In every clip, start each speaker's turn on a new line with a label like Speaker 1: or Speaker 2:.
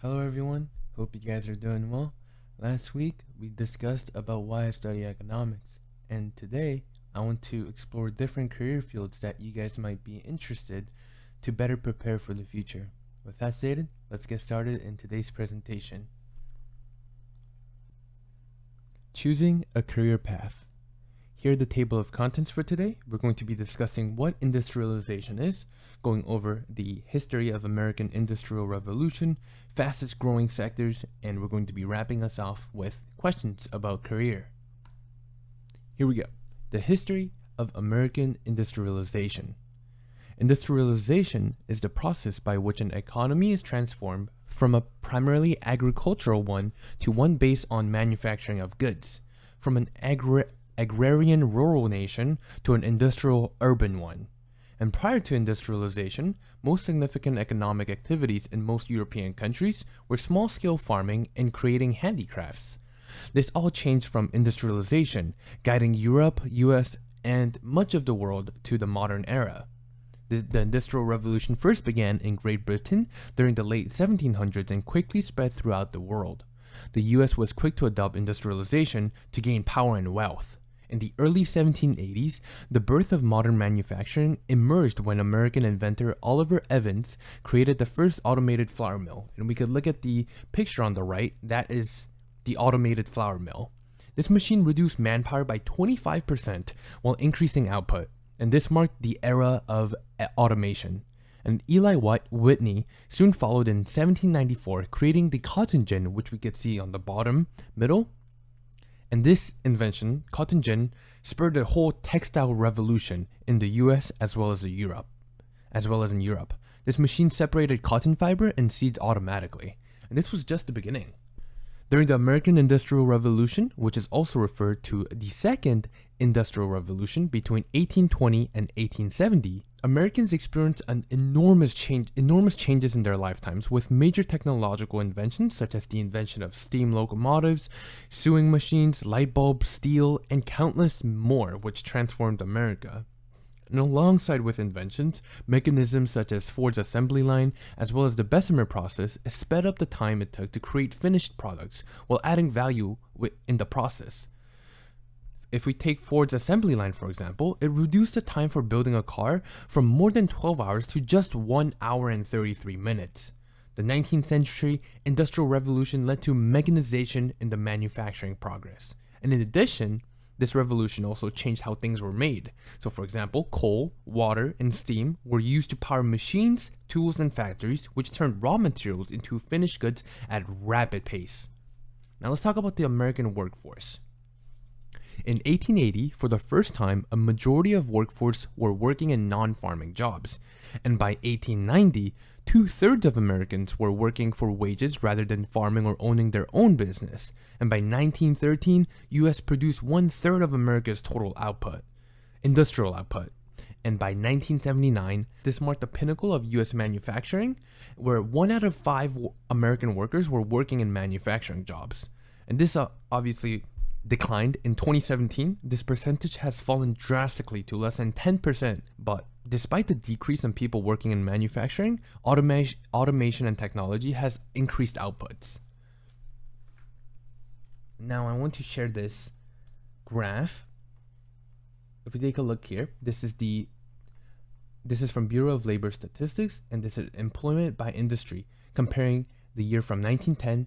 Speaker 1: Hello everyone, hope you guys are doing well. Last week we discussed about why I study economics, and today I want to explore different career fields that you guys might be interested to better prepare for the future. With that stated, let's get started in today's presentation. Choosing a career path. Here are the table of contents for today. We're going to be discussing what industrialization is, going over the history of American Industrial Revolution, fastest growing sectors, and we're going to be wrapping us off with questions about career. Here we go. The history of American industrialization. Industrialization is the process by which an economy is transformed from a primarily agricultural one to one based on manufacturing of goods, from an agrarian rural nation to an industrial urban one. And prior to industrialization, most significant economic activities in most European countries were small-scale farming and creating handicrafts. This all changed from industrialization, guiding Europe, US, and much of the world to the modern era. The Industrial Revolution first began in Great Britain during the late 1700s and quickly spread throughout the world. The US was quick to adopt industrialization to gain power and wealth. In the early 1780s, the birth of modern manufacturing emerged when American inventor Oliver Evans created the first automated flour mill. And we could look at the picture on the right, that is the automated flour mill. This machine reduced manpower by 25% while increasing output, and this marked the era of automation. And Eli Whitney soon followed in 1794, creating the cotton gin, which we could see on the bottom middle. And this invention, cotton gin, spurred a whole textile revolution in the US as well as in Europe. This machine separated cotton fiber and seeds automatically, and this was just the beginning. During the American Industrial Revolution, which is also referred to the Second Industrial Revolution between 1820 and 1870, Americans experienced an enormous changes in their lifetimes with major technological inventions such as the invention of steam locomotives, sewing machines, light bulbs, steel, and countless more, which transformed America. And alongside with inventions, mechanisms such as Ford's assembly line, as well as the Bessemer process, sped up the time it took to create finished products while adding value in the process. If we take Ford's assembly line, for example, it reduced the time for building a car from more than 12 hours to just 1 hour and 33 minutes. The 19th century Industrial Revolution led to mechanization in the manufacturing progress. And in addition, this revolution also changed how things were made. So for example, coal, water, and steam were used to power machines, tools, and factories, which turned raw materials into finished goods at rapid pace. Now let's talk about the American workforce. In 1880, for the first time, a majority of workforce were working in non-farming jobs. And by 1890, 2/3 of Americans were working for wages rather than farming or owning their own business. And by 1913, US produced 1/3 of America's total output, industrial output. And by 1979, this marked the pinnacle of US manufacturing, where 1 out of 5 American workers were working in manufacturing jobs. And this obviously declined in 2017. This percentage has fallen drastically to less than 10%, but despite the decrease in people working in manufacturing, automation and technology has increased outputs. Now I want to share this graph. If we take a look here, this is from Bureau of Labor Statistics, and this is employment by industry, comparing the year from 1910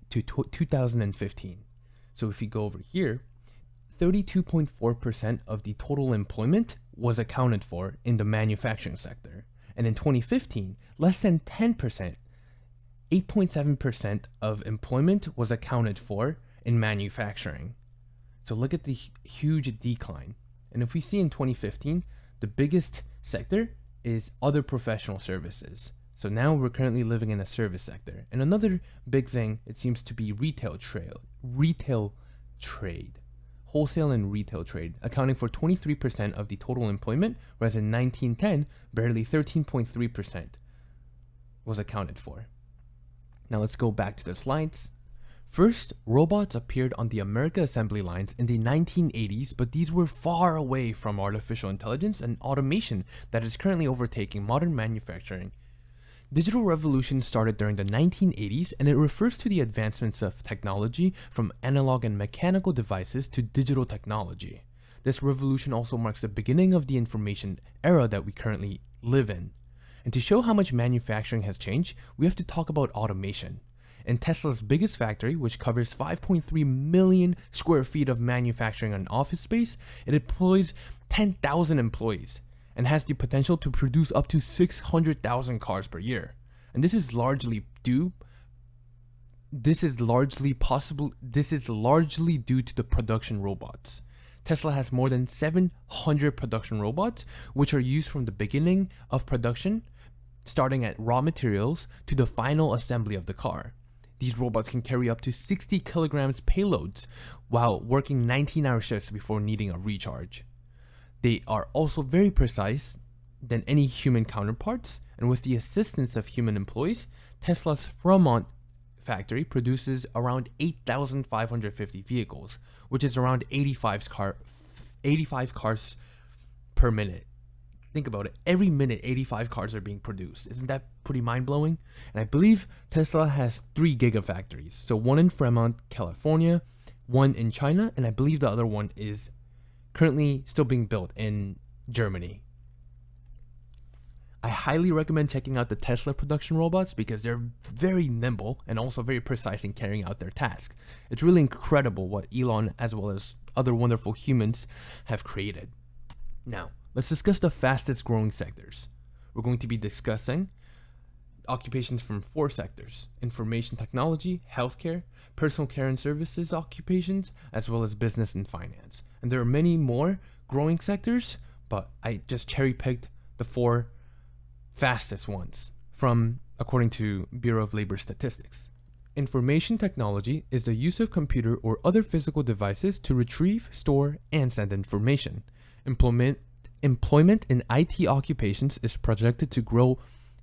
Speaker 1: to 2015. So if we go over here, 32.4% of the total employment was accounted for in the manufacturing sector. And in 2015, less than 10%, 8.7% of employment was accounted for in manufacturing. So look at the huge decline. And if we see in 2015, the biggest sector is other professional services. So now we're currently living in a service sector. And another big thing, it seems to be retail trade, wholesale and retail trade, accounting for 23% of the total employment, whereas in 1910, barely 13.3% was accounted for. Now let's go back to the slides. First, robots appeared on the America assembly lines in the 1980s, but these were far away from artificial intelligence and automation that is currently overtaking modern manufacturing. Digital revolution started during the 1980s, and it refers to the advancements of technology from analog and mechanical devices to digital technology. This revolution also marks the beginning of the information era that we currently live in. And to show how much manufacturing has changed, we have to talk about automation. In Tesla's biggest factory, which covers 5.3 million square feet of manufacturing and office space, it employs 10,000 employees and has the potential to produce up to 600,000 cars per year. And this is largely due to the production robots. Tesla has more than 700 production robots, which are used from the beginning of production, starting at raw materials to the final assembly of the car. These robots can carry up to 60 kilograms payloads while working 19-hour shifts before needing a recharge. They are also very precise than any human counterparts, and with the assistance of human employees, Tesla's Fremont factory produces around 8,550 vehicles, which is around 85 cars per minute. Think about it. Every minute, 85 cars are being produced. Isn't that pretty mind-blowing? And I believe Tesla has 3 gigafactories. So one in Fremont, California, one in China, and I believe the other one is currently still being built in Germany. I highly recommend checking out the Tesla production robots because they're very nimble and also very precise in carrying out their tasks. It's really incredible what Elon, as well as other wonderful humans, have created. Now, let's discuss the fastest growing sectors. We're going to be discussing occupations from 4 sectors: information technology, healthcare, personal care and services occupations, as well as business and finance. And there are many more growing sectors, but I just cherry-picked the 4 fastest ones according to Bureau of Labor Statistics. Information technology is the use of computer or other physical devices to retrieve, store, and send information. Employment in IT occupations is projected to grow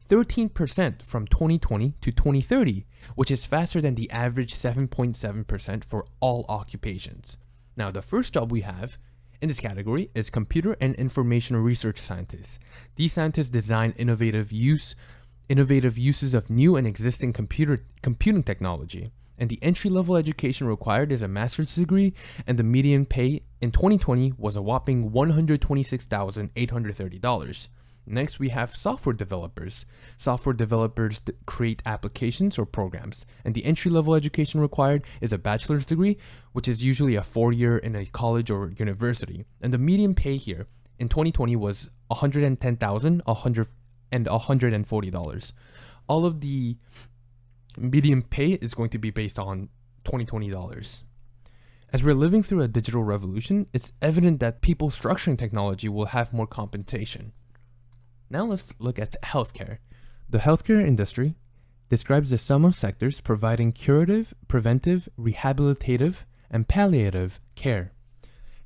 Speaker 1: 13% from 2020 to 2030, which is faster than the average 7.7% for all occupations. Now, the first job we have in this category is computer and information research scientists. These scientists design innovative uses of new and existing computing technology. And the entry-level education required is a master's degree, and the median pay in 2020 was a whopping $126,830. Next, we have software developers. Software developers create applications or programs, and the entry-level education required is a bachelor's degree, which is usually a 4-year in a college or university. And the median pay here in 2020 was $110,140. All of the median pay is going to be based on 2020 dollars. As we're living through a digital revolution, it's evident that people structuring technology will have more compensation. Now let's look at healthcare. The healthcare industry describes the sum of sectors providing curative, preventive, rehabilitative, and palliative care.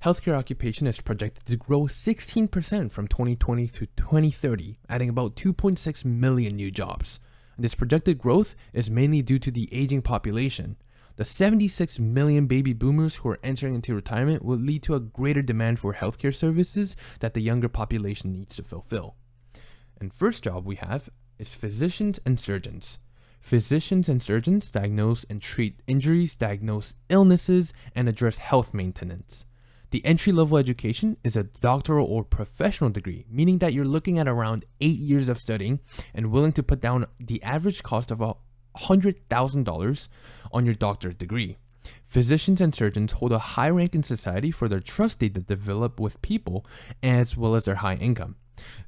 Speaker 1: Healthcare occupation is projected to grow 16% from 2020 to 2030, adding about 2.6 million new jobs. And this projected growth is mainly due to the aging population. The 76 million baby boomers who are entering into retirement will lead to a greater demand for healthcare services that the younger population needs to fulfill. And first job we have is physicians and surgeons. Physicians and surgeons diagnose and treat injuries, diagnose illnesses, and address health maintenance. The entry-level education is a doctoral or professional degree, meaning that you're looking at around 8 years of studying and willing to put down the average cost of $100,000 on your doctorate degree. Physicians and surgeons hold a high rank in society for their trust they develop with people, as well as their high income.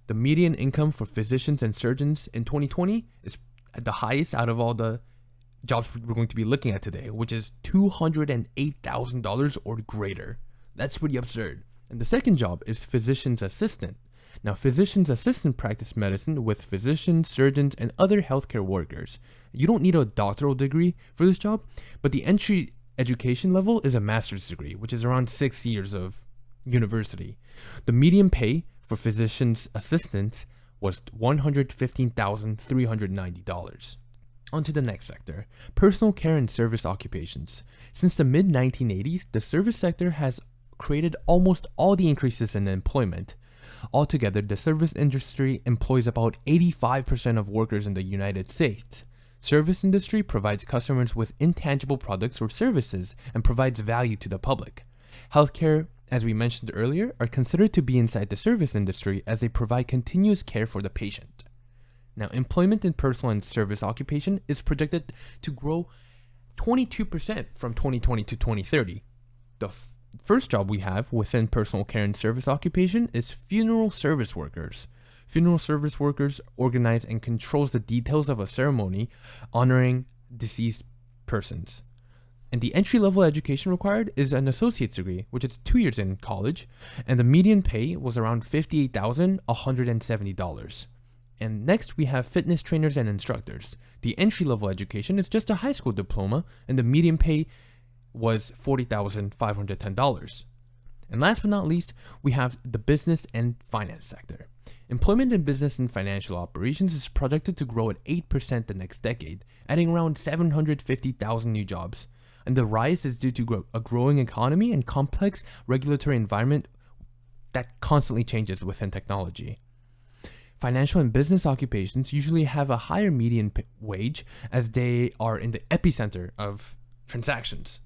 Speaker 1: The median income for physicians and surgeons in 2020 is the highest out of all the jobs we're going to be looking at today, which is $208,000 or greater. That's pretty absurd. And the second job is physician's assistant. Now, physician's assistant practice medicine with physicians, surgeons, and other healthcare workers. You don't need a doctoral degree for this job, but the entry education level is a master's degree, which is around 6 years of university. The median pay for physician's assistants was $115,390. On to the next sector, personal care and service occupations. Since the mid-1980s, the service sector has created almost all the increases in employment. Altogether, the service industry employs about 85% of workers in the United States. Service industry provides customers with intangible products or services and provides value to the public. Healthcare, as we mentioned earlier, are considered to be inside the service industry as they provide continuous care for the patient. Now, employment in personal and service occupation is projected to grow 22% from 2020 to 2030. The first job we have within personal care and service occupation is funeral service workers. Funeral service workers organize and controls the details of a ceremony honoring deceased persons. And the entry-level education required is an associate's degree, which is 2 years in college, and the median pay was around $58,170. And next we have fitness trainers and instructors. The entry-level education is just a high school diploma, and the median pay was $40,510. And last but not least, we have the business and finance sector. Employment in business and financial operations is projected to grow at 8% the next decade, adding around 750,000 new jobs. And the rise is due to a growing economy and complex regulatory environment that constantly changes within technology. Financial and business occupations usually have a higher median wage as they are in the epicenter of transactions.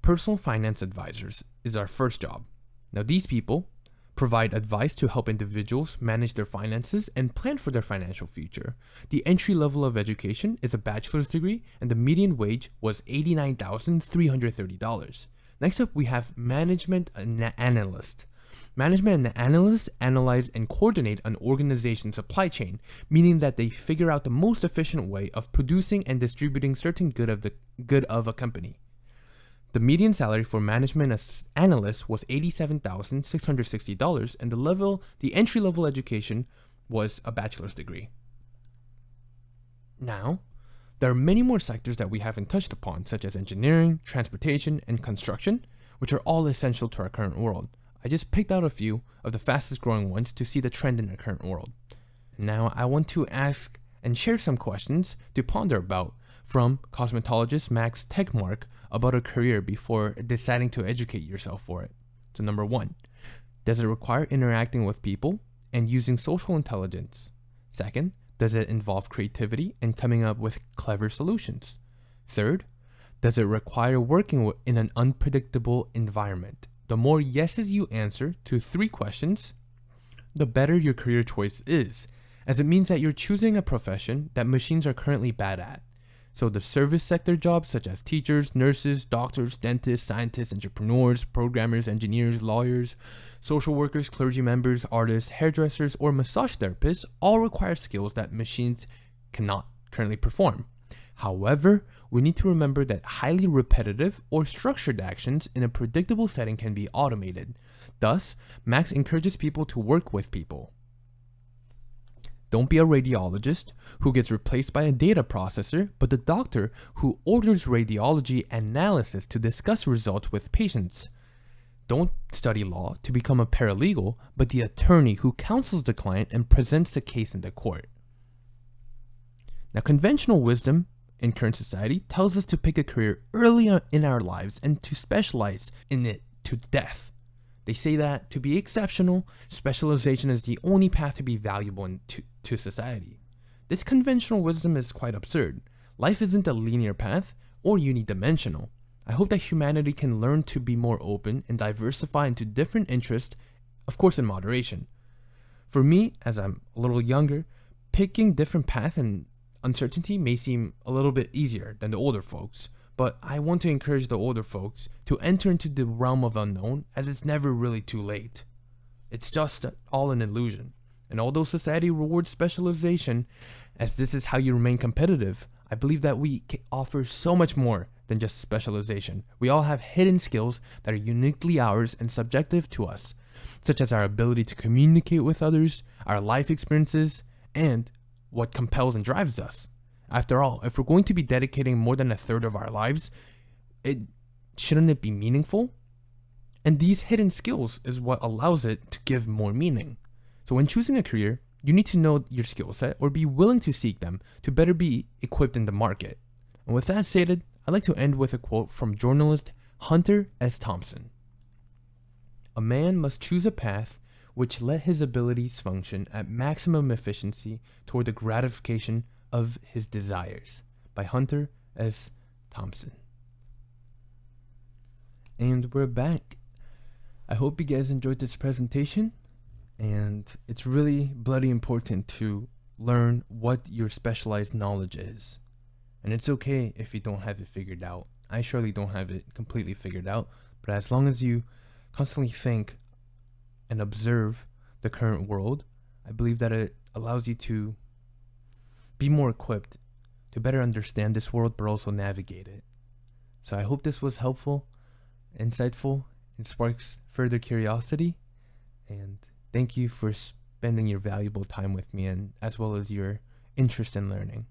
Speaker 1: Personal finance advisors is our first job. Now, these people provide advice to help individuals manage their finances and plan for their financial future. The entry level of education is a bachelor's degree, and the median wage was $89,330. Next up, we have management analyst. Management analysts analyze and coordinate an organization's supply chain, meaning that they figure out the most efficient way of producing and distributing certain good of a company. The median salary for management analysts was $87,660, and the entry-level education was a bachelor's degree. Now, there are many more sectors that we haven't touched upon, such as engineering, transportation, and construction, which are all essential to our current world. I just picked out a few of the fastest growing ones to see the trend in our current world. Now, I want to ask and share some questions to ponder about from cosmetologist Max Techmark about a career before deciding to educate yourself for it. So number 1, does it require interacting with people and using social intelligence? Second, does it involve creativity and coming up with clever solutions? Third, does it require working in an unpredictable environment? The more yeses you answer to 3 questions, the better your career choice is, as it means that you're choosing a profession that machines are currently bad at. So the service sector jobs such as teachers, nurses, doctors, dentists, scientists, entrepreneurs, programmers, engineers, lawyers, social workers, clergy members, artists, hairdressers, or massage therapists all require skills that machines cannot currently perform. However, we need to remember that highly repetitive or structured actions in a predictable setting can be automated. Thus, Max encourages people to work with people. Don't be a radiologist who gets replaced by a data processor, but the doctor who orders radiology analysis to discuss results with patients. Don't study law to become a paralegal, but the attorney who counsels the client and presents the case in the court. Now, conventional wisdom in current society tells us to pick a career early in our lives and to specialize in it to death. They say that to be exceptional, specialization is the only path to be valuable to society. This conventional wisdom is quite absurd. Life isn't a linear path or unidimensional. I hope that humanity can learn to be more open and diversify into different interests, of course in moderation. For me, as I'm a little younger, picking different paths and uncertainty may seem a little bit easier than the older folks, but I want to encourage the older folks to enter into the realm of unknown, as it's never really too late. It's just all an illusion. And although society rewards specialization, as this is how you remain competitive, I believe that we offer so much more than just specialization. We all have hidden skills that are uniquely ours and subjective to us, such as our ability to communicate with others, our life experiences, and what compels and drives us. After all, if we're going to be dedicating more than a third of our lives, shouldn't it be meaningful? And these hidden skills is what allows it to give more meaning. So when choosing a career, you need to know your skill set or be willing to seek them to better be equipped in the market. And with that stated, I'd like to end with a quote from journalist Hunter S. Thompson. "A man must choose a path which let his abilities function at maximum efficiency toward the gratification of his desires, by Hunter S. Thompson. And we're back. I hope you guys enjoyed this presentation, and it's really bloody important to learn what your specialized knowledge is. And it's okay if you don't have it figured out. I surely don't have it completely figured out, but as long as you constantly think and observe the current world, I believe that it allows you to be more equipped to better understand this world, but also navigate it. So I hope this was helpful, insightful, and sparks further curiosity. And thank you for spending your valuable time with me, and as well as your interest in learning.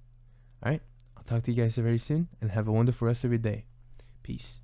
Speaker 1: All right, I'll talk to you guys very soon, and have a wonderful rest of your day. Peace.